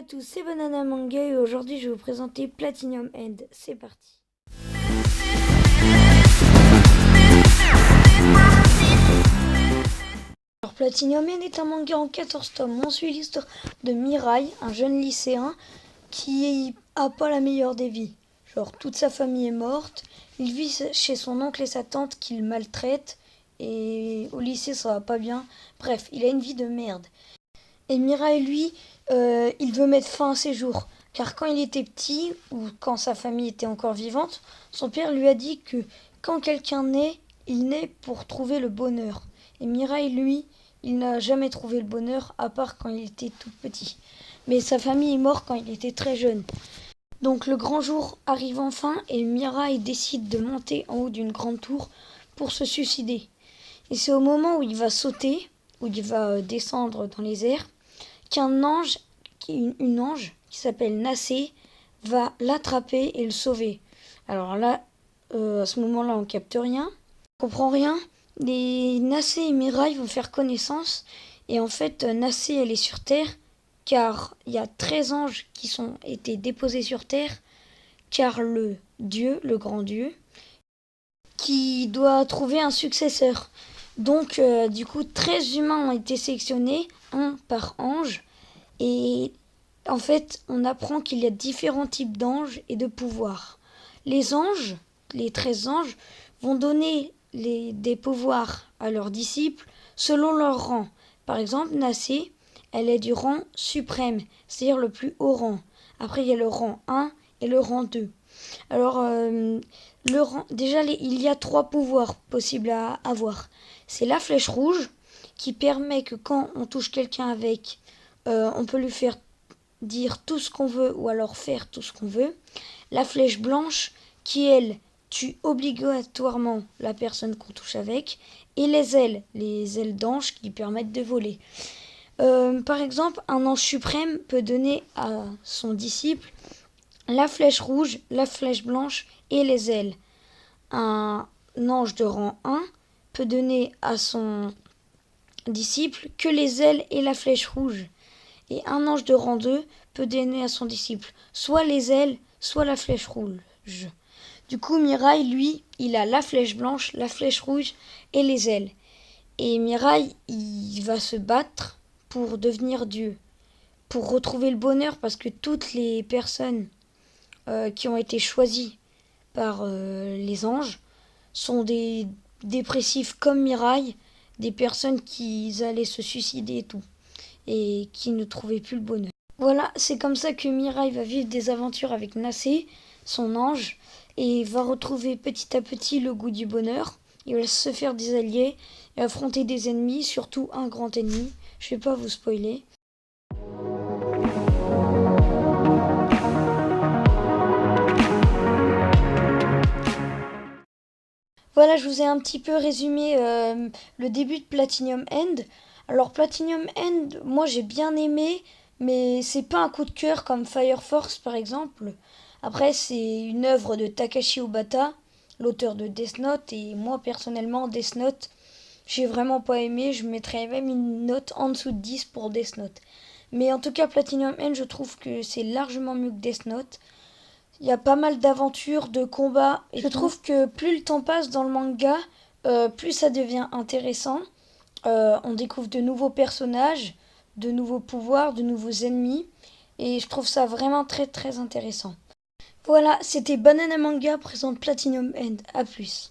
tous, c'est Banana Manga et aujourd'hui je vais vous présenter Platinum End. C'est parti. Alors Platinum End est un manga en 14 tomes. On suit l'histoire de Mirai, un jeune lycéen qui a pas la meilleure des vies. Genre toute sa famille est morte, il vit chez son oncle et sa tante qu'il maltraite et au lycée ça va pas bien. Bref, il a une vie de merde. Et Mirai, lui, il veut mettre fin à ses jours. Car quand il était petit, ou quand sa famille était encore vivante, son père lui a dit que quand quelqu'un naît, il naît pour trouver le bonheur. Et Mirai, lui, il n'a jamais trouvé le bonheur, à part quand il était tout petit. Mais sa famille est morte quand il était très jeune. Donc le grand jour arrive enfin et Mirai décide de monter en haut d'une grande tour pour se suicider. Et c'est au moment où il va sauter, où il va descendre dans les airs, qu'un ange, une ange qui s'appelle Nassé, va l'attraper et le sauver. Alors là, à ce moment-là, on capte rien, on comprend rien. Les Nassé et Mirai vont faire connaissance et en fait, Nassé, elle est sur Terre car il y a 13 anges qui ont été déposés sur Terre car le Dieu, le grand Dieu, qui doit trouver un successeur. Donc, du coup, 13 humains ont été sélectionnés, un par ange. Et en fait, on apprend qu'il y a différents types d'anges et de pouvoirs. Les anges, les 13 anges, vont donner des pouvoirs à leurs disciples selon leur rang. Par exemple, Nassé, elle est du rang suprême, c'est-à-dire le plus haut rang. Après, il y a le rang 1 et le rang 2. Alors, il y a 3 pouvoirs possibles à avoir. C'est la flèche rouge, qui permet que quand on touche quelqu'un avec, on peut lui faire dire tout ce qu'on veut ou alors faire tout ce qu'on veut. La flèche blanche, qui elle tue obligatoirement la personne qu'on touche avec. Et les ailes d'ange qui permettent de voler. Par exemple, un ange suprême peut donner à son disciple la flèche rouge, la flèche blanche et les ailes. Un ange de rang 1 peut donner à son disciple que les ailes et la flèche rouge. Et un ange de rang 2 peut donner à son disciple soit les ailes, soit la flèche rouge. Du coup, Mirai, lui, il a la flèche blanche, la flèche rouge et les ailes. Et Mirai, il va se battre pour devenir Dieu, pour retrouver le bonheur, parce que toutes les personnes qui ont été choisies par les anges sont des dépressifs comme Mirai, des personnes qui allaient se suicider et tout, et qui ne trouvaient plus le bonheur. Voilà, c'est comme ça que Mirai va vivre des aventures avec Nassé, son ange, et va retrouver petit à petit le goût du bonheur. Il va se faire des alliés et affronter des ennemis, surtout un grand ennemi. Je vais pas vous spoiler. Voilà, je vous ai un petit peu résumé le début de Platinum End. Alors Platinum End, moi j'ai bien aimé, mais c'est pas un coup de cœur comme Fire Force par exemple. Après c'est une œuvre de Takashi Obata, l'auteur de Death Note, et moi personnellement Death Note, j'ai vraiment pas aimé, je mettrais même une note en dessous de 10 pour Death Note. Mais en tout cas Platinum End, je trouve que c'est largement mieux que Death Note. Il y a pas mal d'aventures, de combats. Et je trouve que plus le temps passe dans le manga, plus ça devient intéressant. On découvre de nouveaux personnages, de nouveaux pouvoirs, de nouveaux ennemis. Et je trouve ça vraiment très très intéressant. Voilà, c'était Banana Manga présente Platinum End. A plus.